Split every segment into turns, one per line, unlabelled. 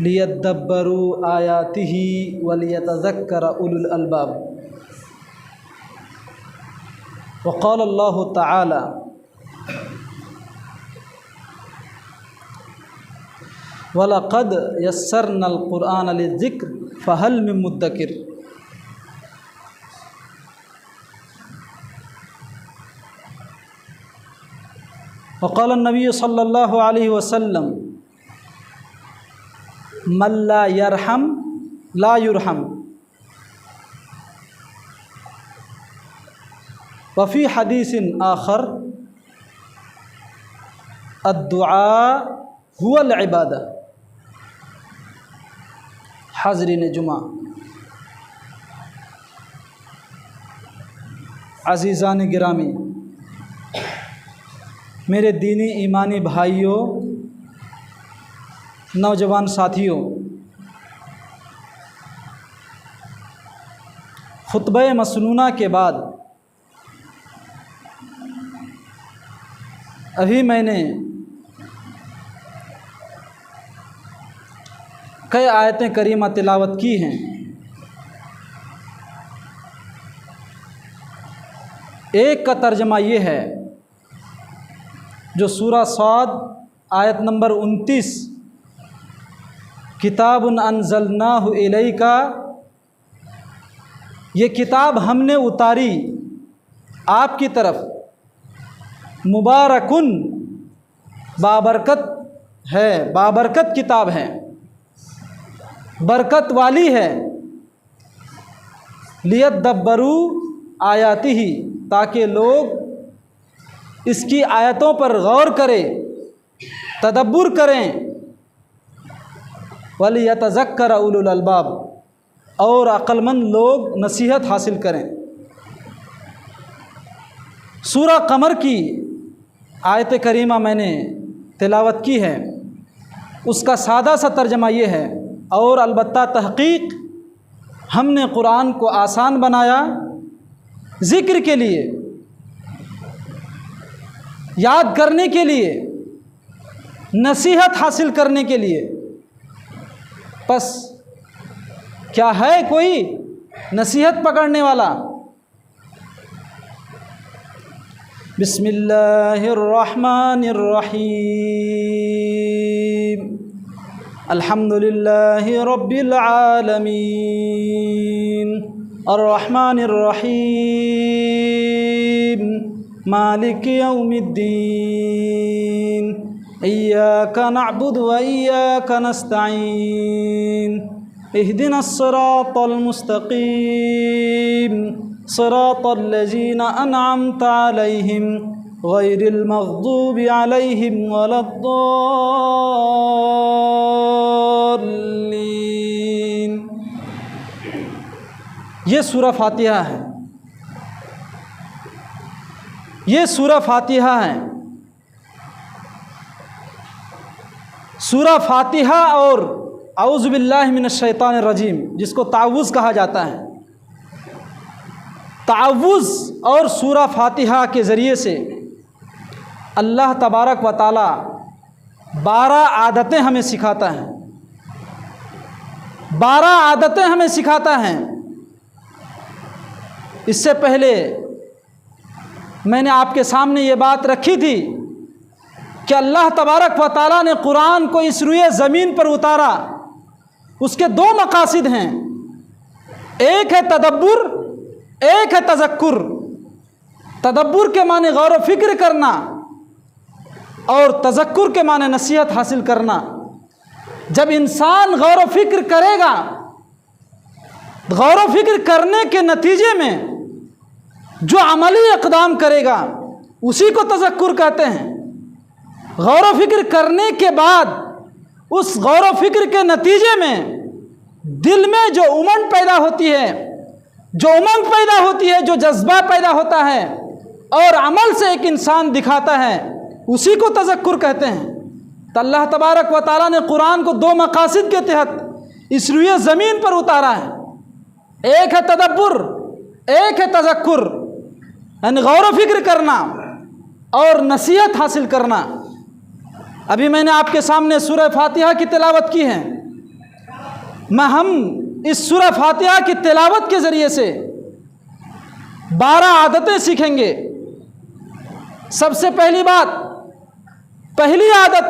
लियद्दब्बरू आयातिही वलियतज़क्कर उलुल अलबाब। वक़ाल अल्लाहु तआला वलक़द यस्सरनल क़ुरआन लिज़्ज़िक्र फ़हल मिन मुद्दकिर। वक़ाल नबी सल्लल्लाहु अलैहि वसल्लम मन ला यरहम ला युरहम। वफ़ी हदीसिन आखर अद्दुआ हुवल इबादा। हाज़रीन जुमा, अज़ीज़ान गिरामी, मेरे दीनी ईमानी भाइयों, नौजवान साथियों, खुतबा मसनूना के बाद अभी मैंने कई आयतें करीमा तिलावत की हैं। एक का तर्जमा ये है जो सूरा साद आयत नंबर 29, किताबुन अंज़लनाहु इलैका, ये किताब हमने उतारी आपकी तरफ, मुबारकुन, बाबरकत है, बाबरकत किताब है, बरकत वाली है, लियद्दब्बरू आयातिही, ताकि लोग इसकी आयतों पर गौर करें, तदब्बुर करें, वलियतज़क्कर उलुल अलबाब, और अक्लमंद लोग नसीहत हासिल करें। सूरा कमर की आयत करीमा मैंने तिलावत की है, उसका सादा सा तर्जमा ये है, और अलबत्ता तहक़ीक़ हमने कुरान को आसान बनाया ज़िक्र के लिए, याद करने के लिए, नसीहत हासिल करने के लिए। बस क्या है कोई नसीहत पकड़ने वाला? बिस्मिल्लाहिर्रहमानिर्रहीम, अल्हम्दुलिल्लाहि रब्बिल आलमीन, अर्रहमानिर्रहीम, मालिकि यौमिद्दीन, इय्याका नअबुदु व इय्याका नस्तईन, इहदिनस सिरातल मुस्तक़ीम, सिरातल लज़ीना अनअमता अलैहिम, गैरिल मग़दूबि अलैहिम वलद्दॉल्लीन। ये सूरा फातिहा है, ये सूरा फातिहा है। सूरा फातिहा और औज़ु बिल्लाहि मिनश शैतानिर रजीम, जिसको तावुज़ कहा जाता है, तावुज़ और सूरा फातिहा के ज़रिए से अल्लाह तबारक व ताला 12 आदतें हमें सिखाता है, 12 आदतें हमें सिखाता है। इससे पहले मैंने आपके सामने ये बात रखी थी कि अल्लाह तबारक व ताला ने कुरान को इस रुए ज़मीन पर उतारा, उसके 2 मकासिद हैं, एक है तदब्बुर, एक है तज़क्कुर। तदब्बुर के माने गौर व फिक्र करना, और तज़क्कुर के माने नसीहत हासिल करना। जब इंसान गौर व फिक्र करेगा, गौर व फिक्र करने के नतीजे में जो अमली इक़दाम करेगा उसी को तज़क्कुर कहते हैं। गौर व फिक्र करने के बाद उस गौर व फिक्र के नतीजे में दिल में जो उमंग पैदा होती है, जो उमंग पैदा होती है, जो जज्बा पैदा होता है और अमल से एक इंसान दिखाता है, उसी को तज़क्कुर कहते हैं। तो अल्लाह तबारक व ताला ने कुरान को 2 मकासिद के तहत इस रुए ज़मीन पर उतारा है, एक है तदब्बुर, एक है तज़क्कुर, यानी गौर व फिक्र करना और नसीहत हासिल करना। अभी मैंने आपके सामने सूरह फातिहा की तिलावत की है, हम इस सूरह फातिहा की तिलावत के ज़रिए से 12 आदतें सीखेंगे। सबसे पहली बात, पहली आदत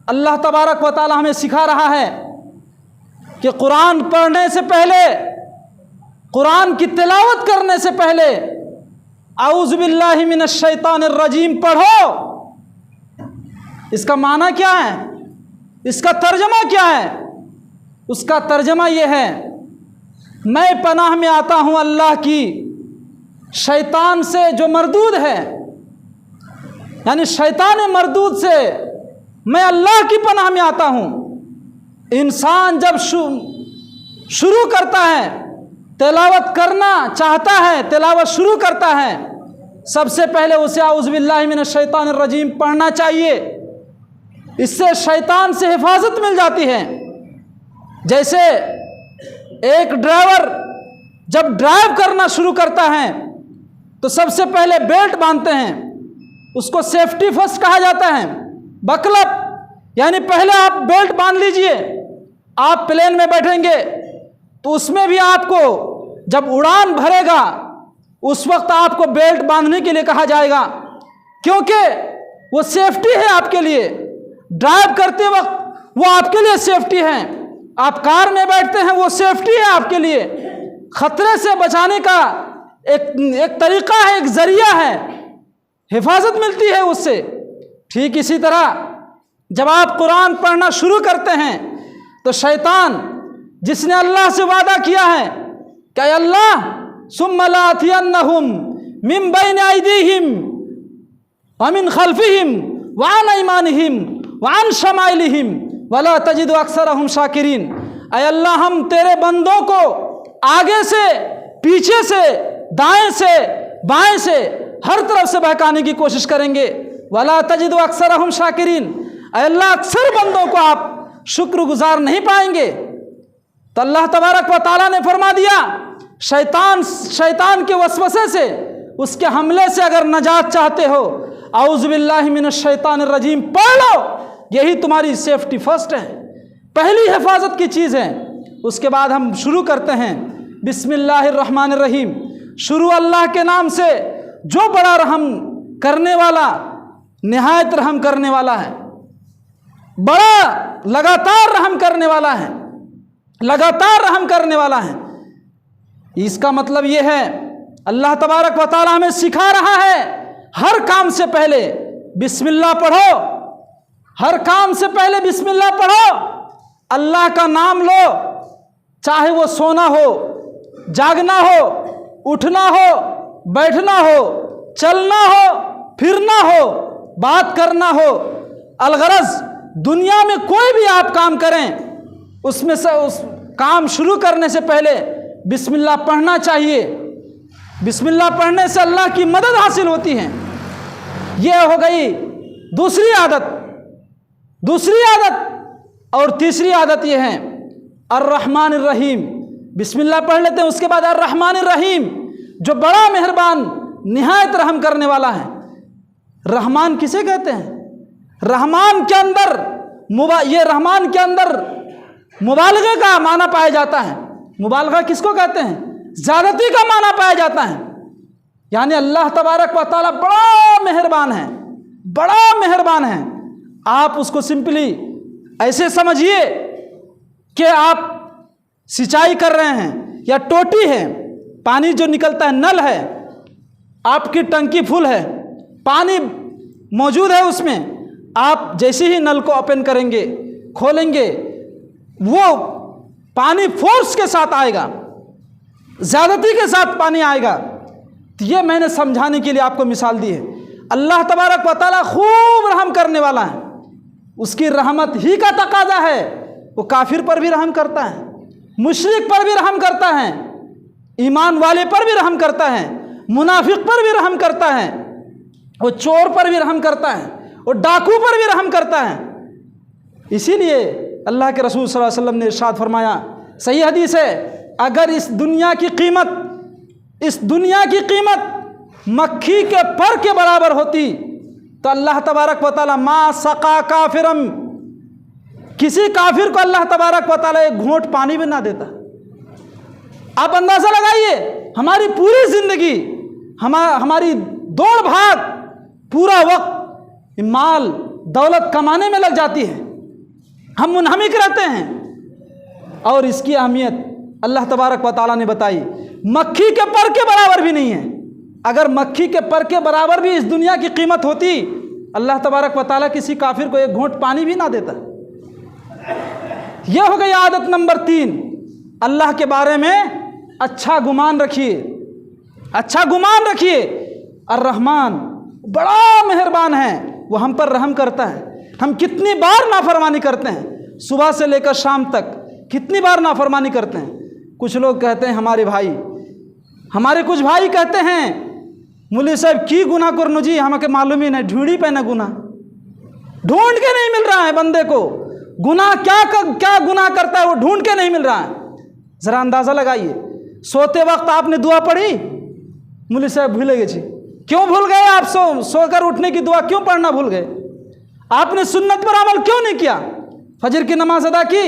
अल्लाह तबारक व तआला हमें सिखा रहा है कि कुरान पढ़ने से पहले, कुरान की तिलावत करने से पहले औज़ु बिल्लाहि मिनश शैतानिर रजीम पढ़ो। इसका माना क्या है? इसका तर्जमा क्या है? उसका तर्जमा यह है, मैं पनाह में आता हूँ अल्लाह की शैतान से जो मरदूद है, यानी शैतान मरदूद से मैं अल्लाह की पनाह में आता हूँ। इंसान जब शुरू करता है, तिलावत करना चाहता है, तिलावत शुरू करता है, सबसे पहले उसे औज़ु बिल्लाहि मिनश शैतानिर रजीम पढ़ना चाहिए। इससे शैतान से हिफाजत मिल जाती है। जैसे एक ड्राइवर जब ड्राइव करना शुरू करता है तो सबसे पहले बेल्ट बांधते हैं, उसको सेफ्टी फर्स्ट कहा जाता है। बकलअप यानी पहले आप बेल्ट बांध लीजिए। आप प्लेन में बैठेंगे तो उसमें भी आपको जब उड़ान भरेगा उस वक्त आपको बेल्ट बांधने के लिए कहा जाएगा, क्योंकि वो सेफ्टी है आपके लिए। ड्राइव करते वक्त वो आपके लिए सेफ्टी है। आप कार में बैठते हैं, वो सेफ्टी है आपके लिए। खतरे से बचाने का एक तरीका है, एक जरिया है, हिफाजत मिलती है उससे। ठीक इसी तरह जब आप कुरान पढ़ना शुरू करते हैं तो शैतान, जिसने अल्लाह से वादा किया है कि अल्लाह सुम्मा लाअतियन्नहुम मिन बैन अयदीहिम व मिन खल्फिहिम व अन अयमानिहिम व अन शमाइलिहिम वला तजिदु अक्सरहुम शाकिरीन। ऐ अल्लाह, हम तेरे बंदों को आगे से, पीछे से, दाएं से, बाएं से, हर तरफ से बहकाने की कोशिश करेंगे। वला तजिदु अक्सरहुम शाकिरीन, ऐ अल्लाह, अक्सर बंदों को आप शुक्रगुजार नहीं पाएंगे। तो अल्लाह तबारक व तआला ने फरमा दिया, शैतान के वसवसे से, उसके हमले से अगर नजात चाहते हो, औज़ु बिल्लाहि मिनश शैतानिर रजीम पढ़ लो। यही तुम्हारी सेफ्टी फर्स्ट है, पहली हिफाजत की चीज़ है। उसके बाद हम शुरू करते हैं बिस्मिल्लाहिर रहमानिर रहीम। शुरू अल्लाह के नाम से जो बड़ा रहम करने वाला, निहायत रहम करने वाला है, बड़ा लगातार रहम करने वाला है, लगातार रहम करने वाला है। इसका मतलब यह है, अल्लाह तबारक व तआला हमें सिखा रहा है हर काम से पहले बिस्मिल्लाह पढ़ो। हर काम से पहले बिस्मिल्लाह पढ़ो, अल्लाह का नाम लो। चाहे वो सोना हो, जागना हो, उठना हो, बैठना हो, चलना हो, फिरना हो, बात करना हो, अलगरज दुनिया में कोई भी आप काम करें, उसमें से उस काम शुरू करने से पहले बिस्मिल्लाह पढ़ना चाहिए। बिस्मिल्लाह पढ़ने से अल्लाह की मदद हासिल होती है। यह हो गई दूसरी आदत। दूसरी आदत और तीसरी आदत यह है अर्रहमानिर रहीम। बिस्मिल्लाह पढ़ लेते हैं, उसके बाद अर्रहमानिर रहीम, जो बड़ा मेहरबान, निहायत रहम करने वाला है। रहमान किसे कहते हैं? रहमान के अंदर रहमान के अंदर मुबालगे का माना पाया जाता है। मुबालगा किसको कहते हैं? ज़्यादती का माना पाया जाता है। यानी अल्लाह तबारक व तआला बड़ा मेहरबान है, बड़ा मेहरबान है। आप उसको सिंपली ऐसे समझिए कि आप सिंचाई कर रहे हैं या टोटी है, पानी जो निकलता है, नल है, आपकी टंकी फुल है, पानी मौजूद है उसमें। आप जैसे ही नल को ओपन करेंगे, खोलेंगे, वो पानी फोर्स के साथ आएगा, ज़्यादती के साथ पानी आएगा। तो ये मैंने समझाने के लिए आपको मिसाल दी है। अल्लाह तबारक व तआला खूब रहम करने वाला है, उसकी रहमत ही का तकाजा है। वो काफिर पर भी रहम करता है, मुशरिक पर भी रहम करता है, ईमान वाले पर भी रहम करता है, मुनाफिक पर भी रहम करता है, वो चोर पर भी रहम करता है, वो डाकू पर भी रहम करता है। इसीलिए अल्लाह के रसूल सल्लल्लाहु अलैहि वसल्लम ने इरशाद फरमाया, सही हदीस है, अगर इस दुनिया की कीमत मक्खी के पर के बराबर होती तो अल्लाह तबारक व तआला मा सका काफिरम, किसी काफिर को अल्लाह तबारक व तआला एक घूंट पानी भी ना देता। आप अंदाज़ा लगाइए, हमारी पूरी ज़िंदगी, हमारी दौड़ भाग, पूरा वक्त माल दौलत कमाने में लग जाती है, हम मुनहमिक रहते हैं। और इसकी अहमियत अल्लाह तबारक व तआला ने बताई, मक्खी के पर के बराबर भी नहीं है। अगर मक्खी के पर के बराबर भी इस दुनिया की कीमत होती, अल्लाह तबारक व तआला किसी काफिर को एक घूंट पानी भी ना देता। यह हो गई आदत नंबर 3, अल्लाह के बारे में अच्छा गुमान रखिए, अच्छा गुमान रखिए। अर्रहमान बड़ा मेहरबान है, वो हम पर रहम करता है। हम कितनी बार नाफरमानी करते हैं, सुबह से लेकर शाम तक कितनी बार नाफरमानी करते हैं। कुछ लोग कहते हैं, हमारे कुछ भाई कहते हैं, मुली साहब की गुनाह करनो जी, हमें मालूम ही नहीं, ढूंढी पे ना गुनाह, ढूंढ के नहीं मिल रहा है बंदे को। गुनाह क्या गुनाह करता है वो ढूंढ के नहीं मिल रहा है। ज़रा अंदाज़ा लगाइए, सोते वक्त आपने दुआ पढ़ी, मुली साहब भूल गए जी। क्यों भूल गए आप? सोकर उठने की दुआ क्यों पढ़ना भूल गए? आपने सुन्नत पर अमल क्यों नहीं किया? फजर की नमाज अदा की?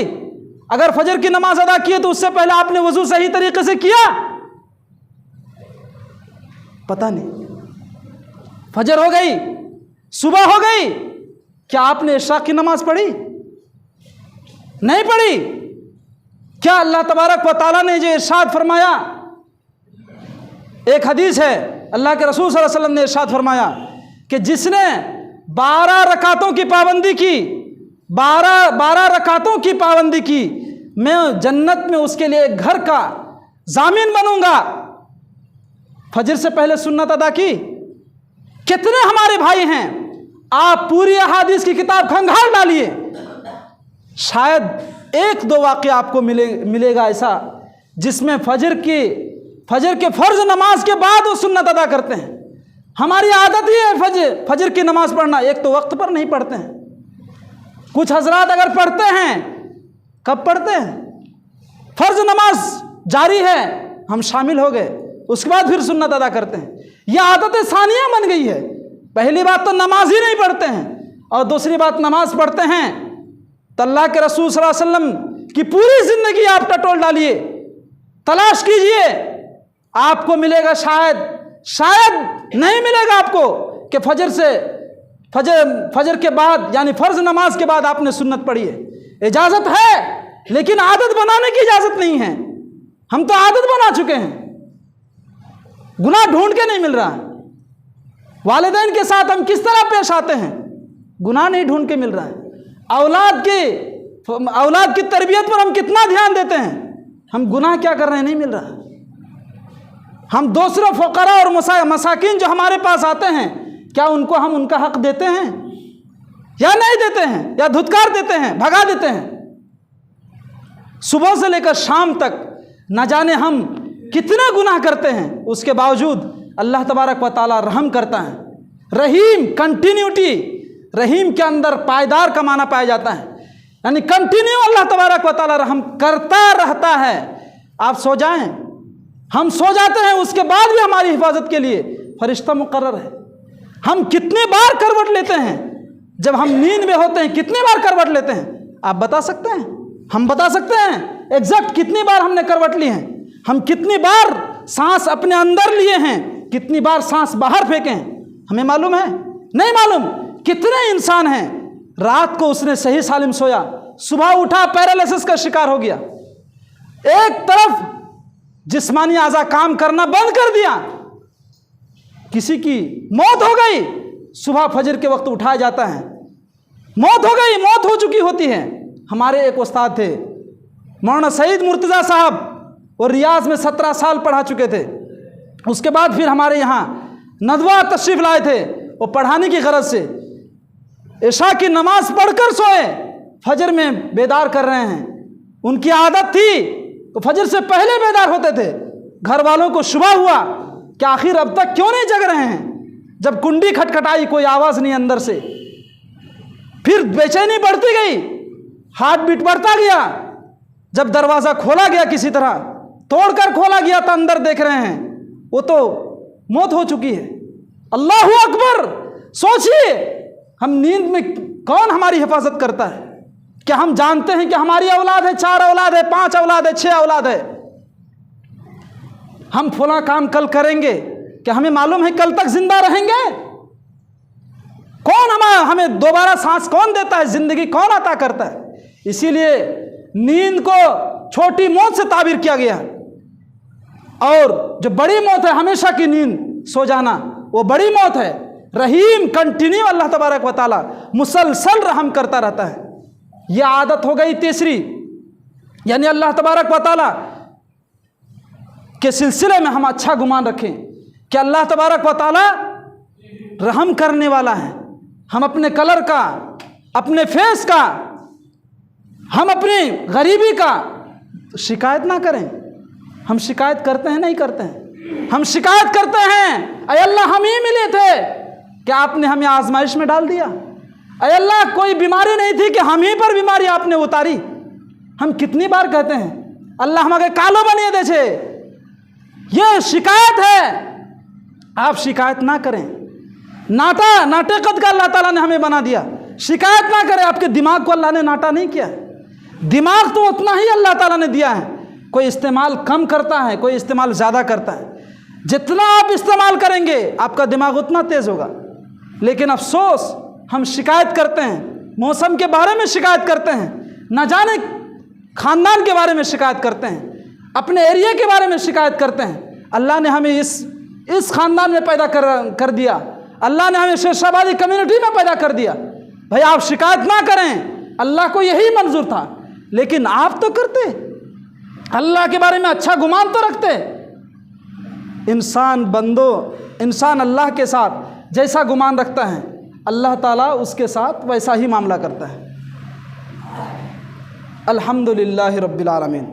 अगर फजर की नमाज अदा की तो उससे पहले आपने वजू सही तरीके से किया? पता नहीं। फजर हो गई, सुबह हो गई, क्या आपने इशा की नमाज पढ़ी? नहीं पढ़ी। क्या अल्लाह तबारक व तआला ने जो इरशाद फरमाया, एक हदीस है, अल्लाह के रसूल सल्लल्लाहु अलैहि वसल्लम ने इरशाद फरमाया कि जिसने 12 रकातों की पाबंदी की, 12 रकातों की पाबंदी की, मैं जन्नत में उसके लिए घर का जामिन बनूंगा। फजर से पहले सुन्नत अदा की। कितने हमारे भाई हैं, आप पूरी अहादीस की किताब खंगाल डालिए, शायद 1-2 वाक़या आपको मिलेगा ऐसा जिसमें फजर के फ़र्ज नमाज के बाद वो सुन्नत अदा करते हैं। हमारी आदत ही है फजर की नमाज पढ़ना, एक तो वक्त पर नहीं पढ़ते हैं। कुछ हजरात अगर पढ़ते हैं, कब पढ़ते हैं? फ़र्ज नमाज जारी है, हम शामिल हो गए, उसके बाद फिर सुन्नत अदा करते हैं। यह आदत सानिया बन गई है। पहली बात तो नमाज ही नहीं पढ़ते हैं, और दूसरी बात नमाज पढ़ते हैं तो अल्लाह के रसूल सल्लल्लाहु अलैहि वसल्लम की पूरी ज़िंदगी आप टटोल डालिए, तलाश कीजिए, आपको मिलेगा शायद नहीं मिलेगा आपको कि फजर के बाद यानी फ़र्ज नमाज के बाद आपने सुन्नत पढ़ी है। इजाज़त है, लेकिन आदत बनाने की इजाज़त नहीं है। हम तो आदत बना चुके हैं, गुनाह ढूंढ के नहीं मिल रहा है। वालिदैन के साथ हम किस तरह पेश आते हैं, गुनाह नहीं ढूंढ के मिल रहा है। औलाद की तरबियत पर हम कितना ध्यान देते हैं, हम गुनाह क्या कर रहे हैं नहीं मिल रहा है। हम दूसरे फ़क़रा और मसाकिन जो हमारे पास आते हैं, क्या उनको हम उनका हक देते हैं या नहीं देते हैं, या धुतकार देते हैं, भगा देते हैं? सुबह से लेकर शाम तक न जाने हम कितना गुनाह करते हैं, उसके बावजूद अल्लाह तबारक व तआला रहम करता है। रहीम, कंटिन्यूटी, रहीम के अंदर पायदार का माना पाया जाता है, यानी कंटिन्यू अल्लाह तबारक व तआला रहम करता रहता है। आप सो जाएं, हम सो जाते हैं, उसके बाद भी हमारी हिफाजत के लिए फरिश्ता मुकर्रर है। हम कितने बार करवट लेते हैं, जब हम नींद में होते हैं कितने बार करवट लेते हैं? आप बता सकते हैं? हम बता सकते हैं एग्जैक्ट कितनी बार हमने करवट ली है? हम कितनी बार सांस अपने अंदर लिए हैं, कितनी बार सांस बाहर फेंके हैं? हमें मालूम है? नहीं मालूम। कितने इंसान हैं, रात को उसने सही सालिम सोया, सुबह उठा पैरालिसिस का शिकार हो गया, एक तरफ जिस्मानी आज़ा काम करना बंद कर दिया, किसी की मौत हो गई, सुबह फजर के वक्त उठाया जाता है, मौत हो गई, मौत हो चुकी होती है। हमारे एक उस्ताद थे मौलाना सईद मुर्तज़ा साहब, और रियाज में 17 साल पढ़ा चुके थे। उसके बाद फिर हमारे यहाँ नदवा तशरीफ़ लाए थे, वो पढ़ाने की गरज से इशा की नमाज पढ़कर सोए, फजर में बेदार कर रहे हैं। उनकी आदत थी तो फजर से पहले बेदार होते थे। घर वालों को शुबा हुआ कि आखिर अब तक क्यों नहीं जग रहे हैं। जब कुंडी खटखटाई, कोई आवाज़ नहीं अंदर से, फिर बेचैनी बढ़ती गई, हार्ट बीट बढ़ता गया। जब दरवाज़ा खोला गया, किसी तरह तोड़कर खोला गया, तो अंदर देख रहे हैं वो तो मौत हो चुकी है। अल्लाहु अकबर! सोचिए, हम नींद में कौन हमारी हिफाजत करता है? क्या हम जानते हैं कि हमारी औलाद है, 4 औलाद है, 5 औलाद है, 6 औलाद है? हम फला काम कल करेंगे, क्या हमें मालूम है कल तक जिंदा रहेंगे? कौन हमें दोबारा सांस कौन देता है? जिंदगी कौन अता करता है? इसीलिए नींद को छोटी मौत से ताबीर किया गया, और जो बड़ी मौत है हमेशा की नींद, सो जाना, वो बड़ी मौत है। रहीम, कंटिन्यू अल्लाह तबारक व तआला मुसलसल रहम करता रहता है। यह आदत हो गई तीसरी, यानी अल्लाह तबारक व तआला के सिलसिले में हम अच्छा गुमान रखें कि अल्लाह तबारक व तआला रहम करने वाला है। हम अपने कलर का, अपने फेस का, हम अपनी गरीबी का शिकायत ना करें। हम शिकायत करते हैं? नहीं करते हैं। हम शिकायत करते हैं, अय अल्लाह हम ही मिले थे, क्या आपने हमें आजमाइश में डाल दिया? अय अल्लाह कोई बीमारी नहीं थी कि हम ही पर बीमारी आपने उतारी। हम कितनी बार कहते हैं, अल्लाह हमारे कालो बनिए दे छे। ये शिकायत है। आप शिकायत ना करें। नाटेकत का अल्लाह ताला ने हमें बना दिया। शिकायत ना करें। आपके दिमाग को अल्लाह ने नाटा नहीं किया। दिमाग तो उतना ही अल्लाह ताला ने दिया है। कोई इस्तेमाल कम करता है, कोई इस्तेमाल ज़्यादा करता है। जितना आप इस्तेमाल करेंगे आपका दिमाग उतना तेज़ होगा। लेकिन अफसोस, हम शिकायत करते हैं, मौसम के बारे में शिकायत करते हैं, न जाने ख़ानदान के बारे में शिकायत करते हैं, अपने एरिया के बारे में शिकायत करते हैं। अल्लाह ने हमें इस ख़ानदान में पैदा कर दिया, अल्लाह ने हमें शेरशाहबादी कम्युनिटी में पैदा कर दिया। भाई आप शिकायत ना करें, अल्लाह को यही मंजूर था। लेकिन आप तो करते, अल्लाह के बारे में अच्छा गुमान तो रखते। इंसान अल्लाह के साथ जैसा गुमान रखता है, अल्लाह ताला उसके साथ वैसा ही मामला करता है। अल्हम्दुलिल्लाहि रब्बिल आलमीन।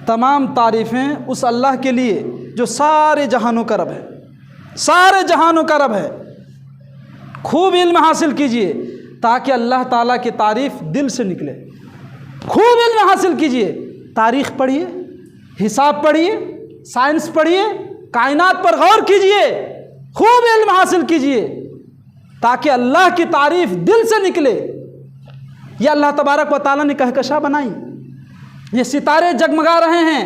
तमाम तारीफ़ें उस अल्लाह के लिए जो सारे जहानों का रब है, सारे जहानों का रब है। खूब इल्म हासिल कीजिए ताकि अल्लाह ताला की तारीफ़ दिल से निकले। खूब इल्म हासिल कीजिए, तारीख़ पढ़िए, हिसाब पढ़िए, साइंस पढ़िए, कायनात पर गौर कीजिए, खूब इल्म हासिल कीजिए ताकि अल्लाह की तारीफ़ दिल से निकले। ये अल्लाह तबारक व तआला ने कहकशा बनाई। ये सितारे जगमगा रहे हैं,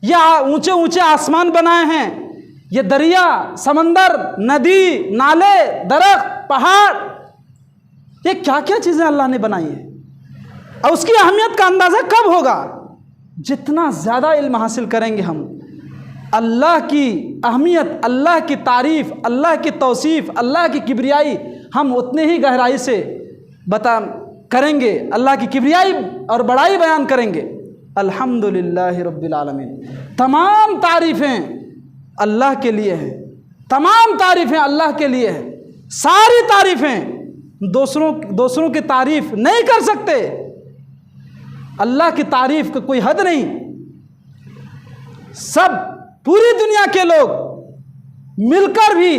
ये ऊंचे ऊंचे आसमान बनाए हैं, ये दरिया, समंदर, नदी, नाले, दरख्त, पहाड़, ये क्या क्या चीज़ें अल्लाह ने बनाई है। और उसकी अहमियत का अंदाज़ा कब होगा? जितना ज़्यादा इल्म हासिल करेंगे हम, अल्लाह की अहमियत, अल्लाह की तारीफ़, अल्लाह की तौसीफ़, अल्लाह की किबरियाई हम उतने ही गहराई से करेंगे, अल्लाह की किबरियाई और बड़ाई बयान करेंगे। अल्हम्दुलिल्लाहि रब्बिल आलमीन। तमाम तारीफ़ें अल्लाह के लिए हैं, तमाम तारीफ़ें अल्लाह के लिए हैं। सारी तारीफ़ें दूसरों की तारीफ़ नहीं कर सकते। अल्लाह की तारीफ़ का कोई हद नहीं। सब पूरी दुनिया के लोग मिलकर भी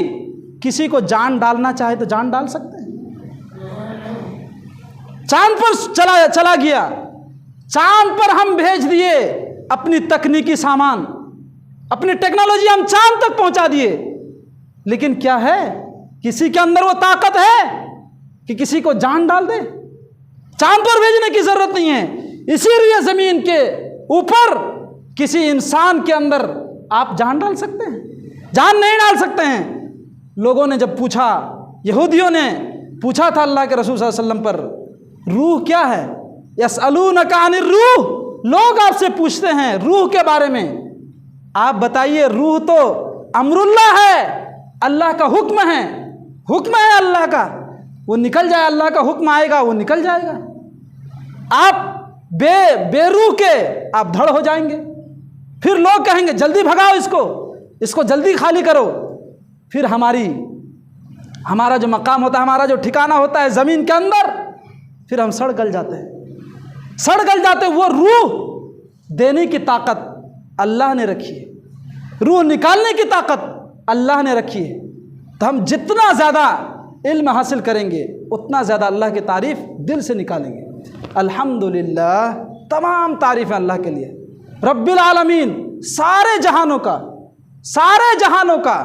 किसी को जान डालना चाहे तो जान डाल सकते हैं। चांद पर चला गया, चांद पर हम भेज दिए अपनी तकनीकी सामान, अपनी टेक्नोलॉजी हम चांद तक पहुंचा दिए। लेकिन क्या है, किसी के अंदर वो ताकत है कि किसी को जान डाल दे? चांद पर भेजने की जरूरत नहीं है। इसीलिए जमीन के ऊपर किसी इंसान के अंदर आप जान डाल सकते हैं? जान नहीं डाल सकते हैं। लोगों ने जब पूछा, यहूदियों ने पूछा था अल्लाह के रसूल सल्लल्लाहु अलैहि वसल्लम पर, रूह क्या है? यसअलूनका अनिर रूह, लोग आपसे पूछते हैं रूह के बारे में, आप बताइए रूह तो अमरुल्लाह है, अल्लाह का हुक्म है, हुक्म है अल्लाह का, वो निकल जाए, अल्लाह का हुक्म आएगा वो निकल जाएगा। आप बेरूह के आप धड़ हो जाएंगे। फिर लोग कहेंगे जल्दी भगाओ इसको जल्दी खाली करो। फिर हमारा जो मकाम होता है, हमारा जो ठिकाना होता है ज़मीन के अंदर, फिर हम सड़ गल जाते हैं। वो रूह देने की ताकत अल्लाह ने रखी है, रूह निकालने की ताकत अल्लाह ने रखी है। तो हम जितना ज़्यादा इल्म हासिल करेंगे उतना ज़्यादा अल्लाह की तारीफ़ दिल से निकालेंगे। अल्हम्दुलिल्लाह, तमाम तारीफ़ अल्लाह के लिए, रब्बिल आलमीन, सारे जहानों का।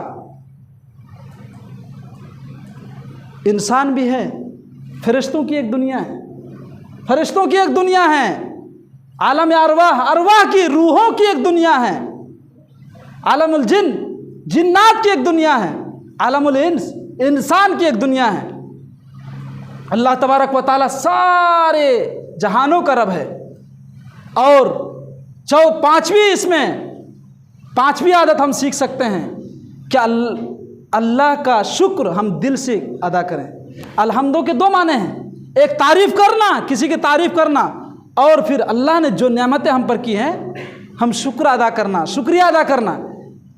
इंसान भी है, फरिश्तों की एक दुनिया है, फरिश्तों की एक दुनिया है, आलम अरवाह, अरवाह की रूहों की एक दुनिया है, आलमुल जिन, जिन्नात की एक दुनिया है, आलमुल इंस, इंसान की एक दुनिया है। अल्लाह तबारक व तआला सारे जहानों का रब है। और पांचवी आदत हम सीख सकते हैं कि अल्लाह का शुक्र हम दिल से अदा करें। अल्हम्दो के दो माने हैं, एक तारीफ़ करना, किसी की तारीफ़ करना, और फिर अल्लाह ने जो नेमतें हम पर की हैं हम शुक्र अदा करना, शुक्रिया अदा करना।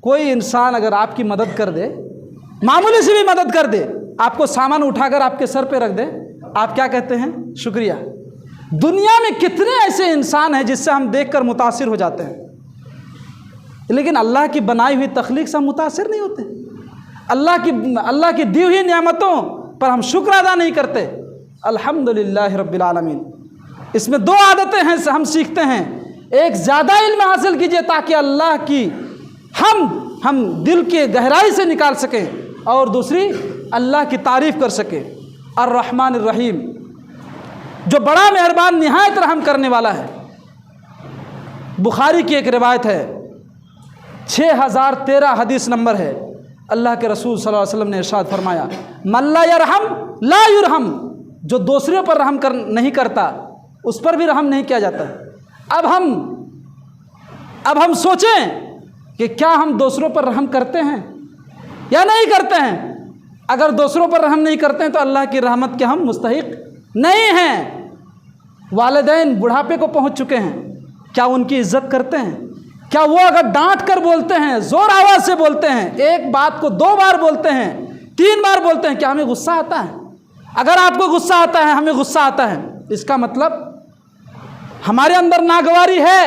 कोई इंसान अगर आपकी मदद कर दे, मामूली सी भी मदद कर दे, आपको सामान उठाकर आपके सर पे रख दे, आप क्या कहते हैं? शुक्रिया। दुनिया में कितने ऐसे इंसान हैं जिससे हम देखकर मुतासिर हो जाते हैं, लेकिन अल्लाह की बनाई हुई तख्लीक से हम मुतासिर नहीं होते। अल्लाह की दी हुई नेमतों पर हम शुक्र अदा नहीं करते। अल्हम्दुलिल्लाह रब्बिल आलमीन। इसमें दो आदतें हैं हम सीखते हैं। एक, ज़्यादा इल्म हासिल कीजिए ताकि अल्लाह की हम दिल के गहराई से निकाल सकें, और दूसरी, अल्लाह की तारीफ़ कर सकें। अर्रहमान अर्रहीम, जो बड़ा मेहरबान निहायत रहम करने वाला है। बुखारी की एक रिवायत है, 6013 हदीस नंबर है। अल्लाह के रसूल सल्लल्लाहु अलैहि वसल्लम ने इरशाद फरमाया, मल्ला यरहम ला युरहम, जो दूसरों पर रहम नहीं करता उस पर भी रहम नहीं किया जाता। अब हम सोचें कि क्या हम दूसरों पर रहम करते हैं या नहीं करते हैं। अगर दूसरों पर रहम नहीं करते हैं तो अल्लाह की रहमत के हम मुस्तहिक नहीं हैं। वालिदैन बुढ़ापे को पहुंच चुके हैं, क्या उनकी इज्जत करते हैं? क्या वो अगर डांट कर बोलते हैं, जोर आवाज़ से बोलते हैं, एक बात को 2 बार बोलते हैं, 3 बार बोलते हैं, क्या हमें गुस्सा आता है? अगर आपको गुस्सा आता है, हमें गुस्सा आता है, इसका मतलब हमारे अंदर नागवारी है,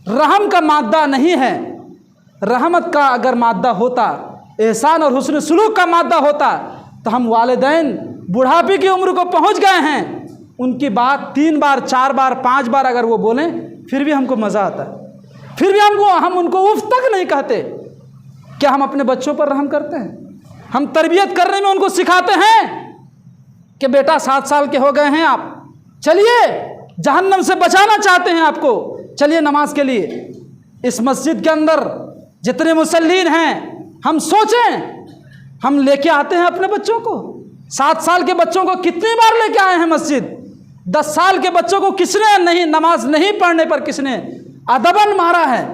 रहम का मादा नहीं है। रहमत का अगर मादा होता, एहसान और हुस्न सुलूक का मादा होता, तो हम वालिदैन बुढ़ापे की उम्र को पहुंच गए हैं, उनकी बात 3 बार 4 बार 5 बार अगर वो बोलें फिर भी हमको मज़ा आता है, फिर भी हम उनको उफ तक नहीं कहते। क्या हम अपने बच्चों पर रहम करते हैं? हम तरबियत करने में उनको सिखाते हैं कि बेटा 7 साल के हो गए हैं आप, चलिए जहन्नम से बचाना चाहते हैं आपको, चलिए नमाज के लिए। इस मस्जिद के अंदर जितने मुसल्लीन हैं, हम सोचें, हम लेके आते हैं अपने बच्चों को। 7 साल के बच्चों को कितनी बार लेके आए हैं मस्जिद? 10 साल के बच्चों को किसने नहीं, नमाज नहीं पढ़ने पर किसने अदबन मारा है,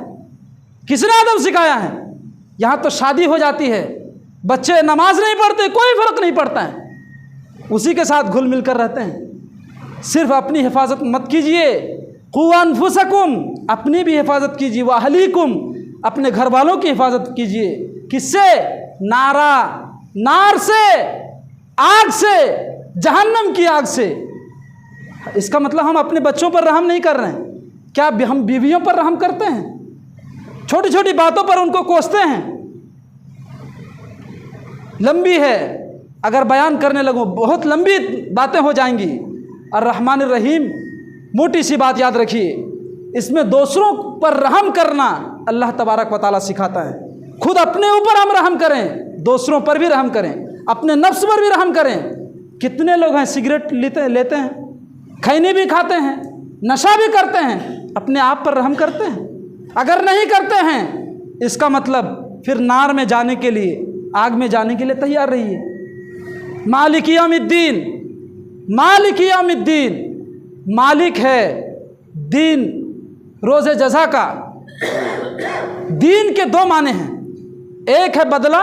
किसने अदब सिखाया है? यहाँ तो शादी हो जाती है, बच्चे नमाज नहीं पढ़ते, कोई फ़र्क नहीं पड़ता है, उसी के साथ घुल मिल कर रहते हैं। सिर्फ अपनी हिफाजत मत कीजिए, क़ू अनफुसकुम, अपनी भी हिफाजत कीजिए, व अहलीकुम, अपने घर वालों की हिफाजत कीजिए। किससे? नार से, आग से, जहन्नम की आग से। इसका मतलब हम अपने बच्चों पर रहम नहीं कर रहे हैं। क्या हम बीवियों पर रहम करते हैं? छोटी छोटी बातों पर उनको कोसते हैं। लंबी है, अगर बयान करने लगूं बहुत लंबी बातें हो जाएंगी। और रहमान रहीम, मोटी सी बात याद रखिए, इसमें दूसरों पर रहम करना अल्लाह तबारक व तआला सिखाता है। खुद अपने ऊपर हम रहम करें, दूसरों पर भी रहम करें, अपने नफ्स पर भी रहम करें। कितने लोग हैं सिगरेट लेते हैं, खैनी भी खाते हैं, नशा भी करते हैं, अपने आप पर रहम करते हैं? अगर नहीं करते हैं, इसका मतलब फिर नार में जाने के लिए, आग में जाने के लिए तैयार रहिए। मालिक यौमिद्दीन, मालिक यौमिद्दीन, मालिक है दीन, रोज़े जज़ा का। दीन के 2 माने हैं, एक है बदला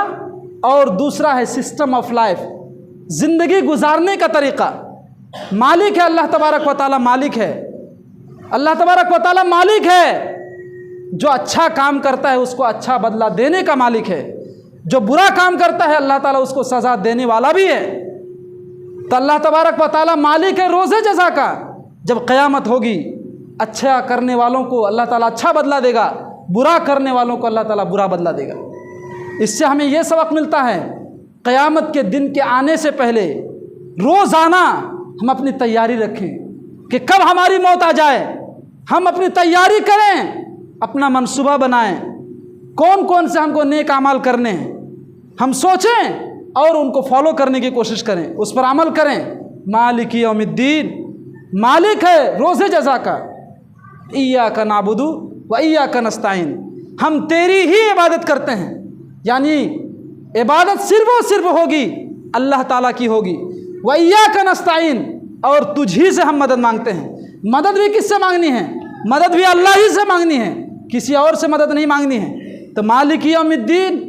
और दूसरा है सिस्टम ऑफ लाइफ, ज़िंदगी गुजारने का तरीक़ा। मालिक है अल्लाह तबारक व तआला, मालिक है अल्लाह तबारक व तआला, मालिक है जो अच्छा काम करता है उसको अच्छा बदला देने का मालिक है, जो बुरा काम करता है अल्लाह ताला उसको सज़ा देने वाला भी है। तो अल्लाह तबारक व तआला मालिक है रोज़े जज़ा का। जब क़यामत होगी, अच्छा करने वालों को अल्लाह ताला अच्छा बदला देगा, बुरा करने वालों को अल्लाह ताला बुरा बदला देगा। इससे हमें यह सबक मिलता है, क़यामत के दिन के आने से पहले रोज़ाना हम अपनी तैयारी रखें कि कब हमारी मौत आ जाए। हम अपनी तैयारी करें, अपना मनसूबा बनाएं, कौन कौन से हमको नेक अमाल करने हैं, हम सोचें और उनको फॉलो करने की कोशिश करें, उस पर अमल करें। मालिक यौमिद्दीन, मालिक है रोज़े जज़ा का। इय्याका नाबुदु व इय्याका नस्ताईन, हम तेरी ही इबादत करते हैं, यानी इबादत सिर्फ और सिर्फ होगी अल्लाह ताला की होगी। व इय्याका नस्ताईन, और तुझी से हम मदद मांगते हैं। मदद भी किससे मांगनी है? मदद भी अल्लाह ही से मांगनी है, किसी और से मदद नहीं मांगनी है। तो मालिक यौमिद्दीन,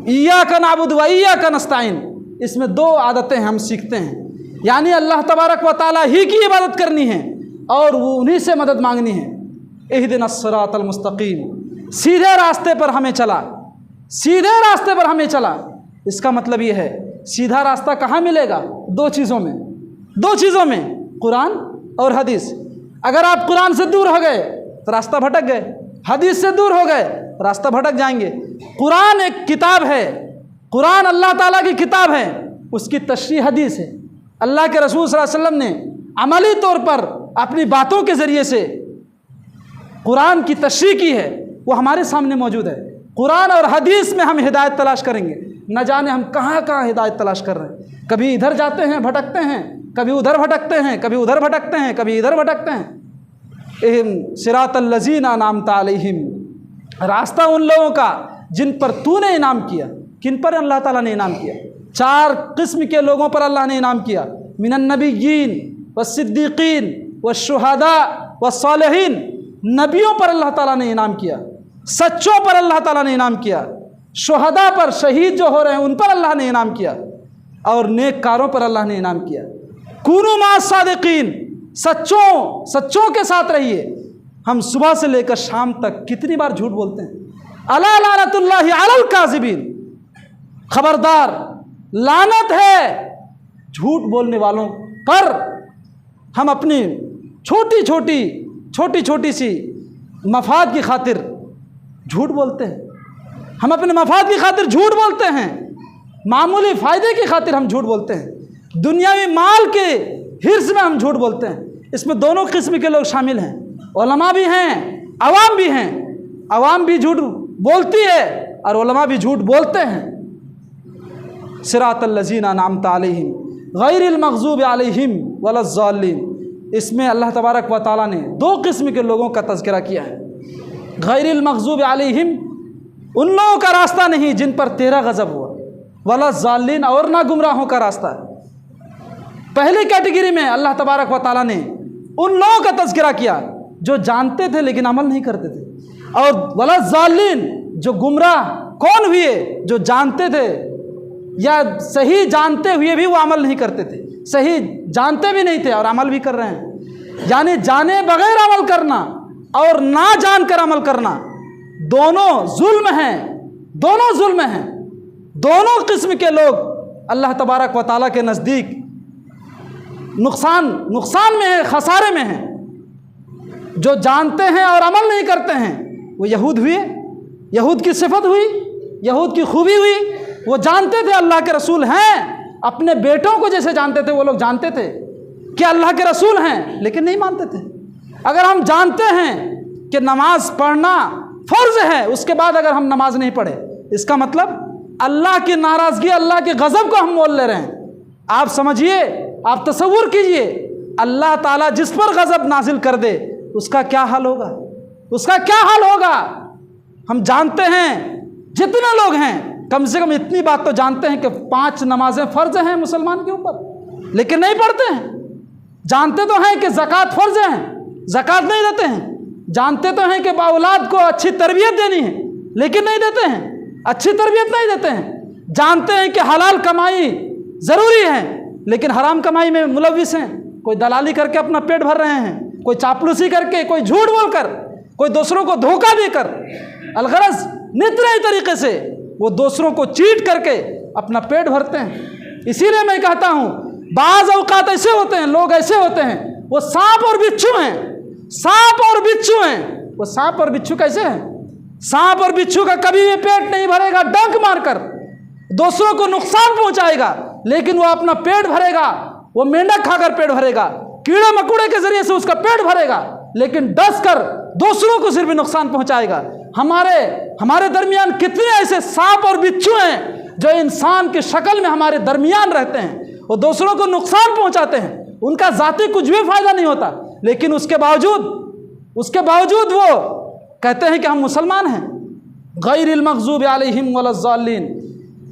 इय्याका नाबुदु व इय्याका नस्ताईन, इसमें दो आदतें हम सीखते हैं, यानी अल्लाह तबारक व ताला ही की इबादत करनी है और वो उन्हीं से मदद मांगनी है। इहदिनस सिरातल मुस्तकीम, सीधे रास्ते पर हमें चला, सीधे रास्ते पर हमें चला। इसका मतलब ये है सीधा रास्ता कहाँ मिलेगा? दो चीज़ों में, दो चीज़ों में, कुरान और हदीस। अगर आप कुरान से दूर हो गए तो रास्ता भटक गए, हदीस से दूर हो गए रास्ता भटक जाएंगे। कुरान एक किताब है, कुरान अल्लाह ताला की किताब है, उसकी तशरीह हदीस है। अल्लाह के रसूल सल्लल्लाहु अलैहि वसल्लम ने अमली तौर पर अपनी बातों के ज़रिए से कुरान की तशरीह की है, वो हमारे सामने मौजूद है। कुरान और हदीस में हम हिदायत तलाश करेंगे, न जाने हम कहाँ कहाँ हिदायत तलाश कर रहे हैं। कभी इधर जाते हैं भटकते हैं, कभी उधर भटकते हैं, कभी उधर भटकते हैं, कभी इधर भटकते हैं। सिरातल लज़ीना अनअमता अलैहिम, रास्ता उन लोगों का जिन पर तूने इनाम किया। किन पर अल्लाह ताला ने इनाम किया? चार किस्म के लोगों पर अल्लाह ने इनाम किया, मिनन नबिय्यीन व सिद्दीकीन व शुहदा व सालिहीन। नबियों पर अल्लाह ताला ने इनाम किया, सच्चों पर अल्लाह ताला ने इनाम किया, शुहदा पर, शहीद जो हो रहे हैं उन पर अल्लाह ने इनाम किया, और नेककारों पर अल्लाह ने इनाम किया। कूनू मा सादिकीन, सच्चों के साथ रहिए। हम सुबह से लेकर शाम तक कितनी बार झूठ बोलते हैं। अला लानतुल्लाहि अलल काज़िबीन, खबरदार, लानत है झूठ बोलने वालों पर। हम अपनी छोटी छोटी सी मफाद की खातिर झूठ बोलते हैं, हम अपने मफाद की खातिर झूठ बोलते हैं, मामूली फ़ायदे की खातिर हम झूठ बोलते हैं, दुनियावी माल के हिर्स में हम झूठ बोलते हैं। इसमें दोनों किस्म के लोग शामिल हैं, उलमा भी हैं, अवाम भी हैं। अवाम भी झूठ बोलती है और उलमा भी झूठ बोलते हैं। सिरातल लज़ीना अनअमता अलैहिम गैरिल मग़ज़ूबि अलैहिम वलज़्ज़ालिन, इसमें अल्लाह तबारक व तआला ने दो किस्म के लोगों का तज़किरा किया है। गैरिल मग़ज़ूबि अलैहिम, उन लोगों का रास्ता नहीं जिन पर तेरा गज़ब हुआ, वलज़्ज़ालिन, और ना गुमराहों का रास्ता। पहली कैटेगरी में अल्लाह तबारक व तआला ने उन लोगों का तज़किरा किया जो जानते थे लेकिन अमल नहीं करते थे, और वलज़्ज़ालिन, जो गुमराह कौन हुए? जो जानते थे या सही जानते हुए भी वो अमल नहीं करते थे, सही जानते भी नहीं थे और अमल भी कर रहे हैं। यानी जाने बगैर अमल करना और ना जानकर अमल करना, दोनों जुल्म हैं, दोनों जुल्म हैं। दोनों किस्म के लोग अल्लाह तबारक व तआला के नज़दीक नुकसान में है, खसारे में हैं। जो जानते हैं और अमल नहीं करते हैं वो यहूद हुए, यहूद की सिफत हुई, यहूद की खूबी हुई। वो जानते थे अल्लाह के रसूल हैं, अपने बेटों को जैसे जानते थे वो लोग जानते थे कि अल्लाह के रसूल हैं, लेकिन नहीं मानते थे। अगर हम जानते हैं कि नमाज पढ़ना फ़र्ज़ है, उसके बाद अगर हम नमाज नहीं पढ़े, इसका मतलब अल्लाह की नाराज़गी, अल्लाह के गज़ब को हम मोल ले रहे हैं। आप समझिए, आप तसव्वुर कीजिए, अल्लाह ताला जिस पर गज़ब नाजिल कर दे उसका क्या हाल होगा, उसका क्या हाल होगा। हम जानते हैं, जितने लोग हैं कम से कम इतनी बात तो जानते हैं कि 5 नमाजें फ़र्ज़ हैं मुसलमान के ऊपर, लेकिन नहीं पढ़ते हैं। जानते तो हैं कि ज़कात फ़र्ज़ है, ज़कात नहीं देते हैं। जानते तो हैं कि औलाद को अच्छी तरबियत देनी है, लेकिन नहीं देते हैं, अच्छी तरबियत नहीं देते हैं। जानते हैं कि हलाल कमाई ज़रूरी है, लेकिन हराम कमाई में मुलव्विस हैं। कोई दलाली करके अपना पेट भर रहे हैं, कोई चापलूसी करके, कोई झूठ बोलकर, कोई दूसरों को धोखा देकर, अलगरज नित नए तरीके से वो दूसरों को चीट करके अपना पेट भरते हैं। इसीलिए मैं कहता हूँ, बाज़ औक़ात ऐसे होते हैं, लोग ऐसे होते हैं, वो सांप और बिच्छू हैं, सांप और बिच्छू हैं। वो सांप और बिच्छू कैसे हैं? सांप और बिच्छू का कभी भी पेट नहीं भरेगा, डंक मारकर दूसरों को नुकसान पहुंचाएगा, लेकिन वो अपना पेट भरेगा, वो मेंढक खाकर पेट भरेगा, कीड़े मकोड़े के जरिए से उसका पेट भरेगा, लेकिन डस कर दूसरों को सिर्फ नुकसान पहुंचाएगा। हमारे दरमियान कितने ऐसे सांप और बिच्छू हैं जो इंसान की शक्ल में हमारे दरमियान रहते हैं, वो दूसरों को नुकसान पहुंचाते हैं। उनका ज़ाती कुछ भी फ़ायदा नहीं होता, लेकिन उसके बावजूद वो कहते हैं कि हम मुसलमान हैं। गैरिल मग़ज़ूबि अलैहिम वलज़्ज़ालिन,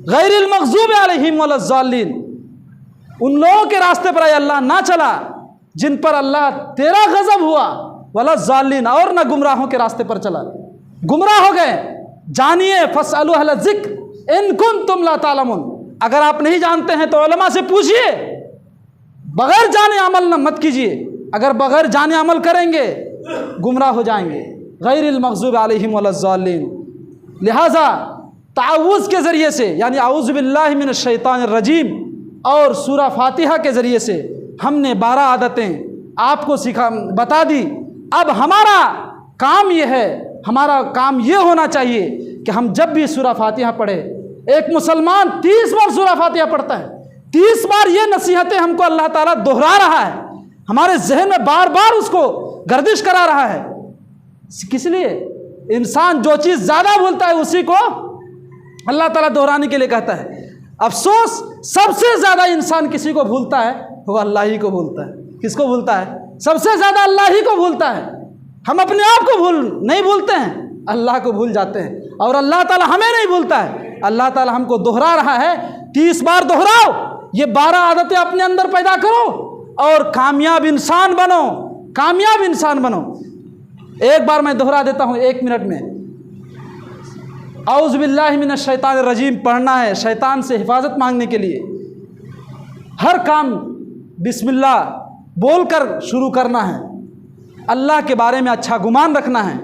गैरिल मग़ज़ूबि अलैहिम वलज़्ज़ालिन, उन लोगों के रास्ते पर अल्लाह ना चला जिन पर अल्लाह तेरा गज़ब हुआ, वलज़्ज़ालिन, और ना गुमराहों के रास्ते पर चला, गुमराह हो गए। जानिए फस्अलू अहल ज़िक्र इन कुंतुम ला तालमून, अगर आप नहीं जानते हैं तो उलमा से पूछिए। बगैर जाने अमल न मत कीजिए, अगर बगैर जाने अमल करेंगे गुमराह हो जाएंगे। गैरिल मग़ज़ूबि अलैहिम वलज़्ज़ालिन, लिहाजा ताउज़ के ज़रिए से, यानी औज़ु बिल्लाहि मिनश शैतानिर रजीम, और सूरा फातिहा के ज़रिए से हमने 12 आदतें आपको बता दी। अब हमारा काम ये है, हमारा काम ये होना चाहिए कि हम जब भी सूरा फातिहा पढ़े, एक मुसलमान 30 बार सूरा फातिहा पढ़ता है, 30 बार ये नसीहतें हमको अल्लाह ताला दोहरा रहा है, हमारे जहन में बार बार उसको गर्दिश करा रहा है। किस लिए? इंसान जो चीज़ ज़्यादा भूलता है उसी को अल्लाह ताला दोहराने के लिए कहता है। अफसोस, सबसे ज़्यादा इंसान किसी को भूलता है, वो अल्लाह ही को भूलता है। किसको भूलता है? सबसे ज़्यादा अल्लाह ही को भूलता है। हम अपने आप को नहीं भूलते हैं, अल्लाह को भूल जाते हैं, और अल्लाह ताला हमें नहीं भूलता है। अल्लाह ताला हमको दोहरा रहा है, 30 बार दोहराओ, ये 12 आदतें अपने अंदर पैदा करो और कामयाब इंसान बनो, कामयाब इंसान बनो। एक बार मैं दोहरा देता हूँ 1 मिनट में। औज़ु बिल्लाहि मिनश शैतानिर रजीम पढ़ना है, शैतान से हिफाजत मांगने के लिए। हर काम बिस्मिल्लाह बोलकर शुरू करना है, अल्लाह के बारे में अच्छा गुमान रखना है,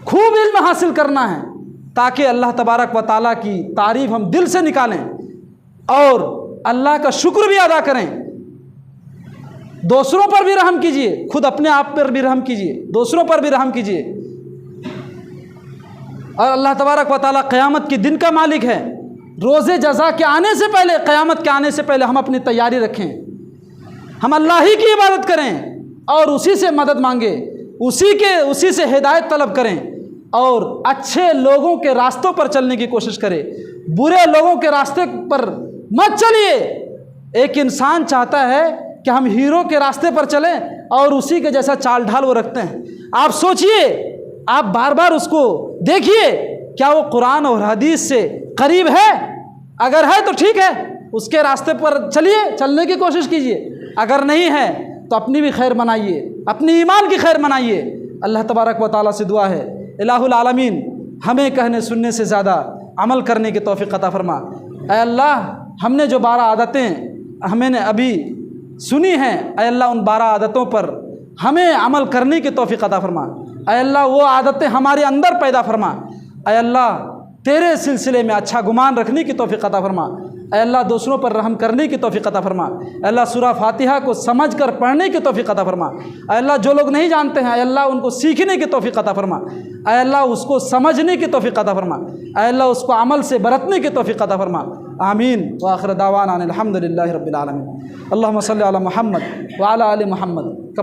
खूब इल्म हासिल करना है, ताकि अल्लाह तबारक व तआला की तारीफ़ हम दिल से निकालें और अल्लाह का शुक्र भी अदा करें। दूसरों पर भी रहम कीजिए, खुद अपने आप पर भी रहम कीजिए, दूसरों पर भी रहम कीजिए। और अल्लाह तबारक व तआला क़यामत के दिन का मालिक है। रोज़े जज़ा के आने से पहले, क़यामत के आने से पहले हम अपनी तैयारी रखें, हम अल्लाह ही की इबादत करें और उसी से मदद मांगे, उसी से हिदायत तलब करें और अच्छे लोगों के रास्तों पर चलने की कोशिश करें, बुरे लोगों के रास्ते पर मत चलिए। एक इंसान चाहता है कि हम हीरो के रास्ते पर चलें और उसी के जैसा चाल ढाल वो रखते हैं। आप सोचिए, आप बार बार उसको देखिए, क्या वो कुरान और हदीस से करीब है? अगर है तो ठीक है, उसके रास्ते पर चलिए, चलने की कोशिश कीजिए। अगर नहीं है तो अपनी भी खैर मनाइए, अपनी ईमान की खैर मनाइए। अल्लाह तबारक व तआला से दुआ है, इलाहुल आलमीन हमें कहने सुनने से ज़्यादा अमल करने की तौफीक अता फरमा। ऐ अल्लाह, हमने जो 12 आदतें हमने अभी सुनी हैं, ऐ अल्लाह उन 12 आदतों पर हमें अमल करने की तौफीक अता फरमा। ऐ अल्लाह वो आदतें हमारे अंदर पैदा फरमा। ऐ अल्लाह तेरे सिलसिले में अच्छा गुमान रखने की तौफीक अता फरमा। ऐ अल्लाह दूसरों पर रहम करने की तौफीक अता फरमा। ऐ अल्लाह सूरा फातिहा को समझ कर पढ़ने की तौफीक अता फरमा। ऐ अल्लाह जो लोग नहीं जानते हैं, ऐ अल्लाह उनको सीखने की तौफीक अता फरमा। ऐ अल्लाह उसको समझने की तौफीक अता फरमा। ऐ अल्लाह उसको अमल से बरतने की तौफीक अता फरमा। आमीन व आखिर दावाना अनिल हम्दुलिल्लाहि रब्बिल आलमीन। अल्लाहुम्मा सल्लि अला मुहम्मद व अला आलि मुहम्मद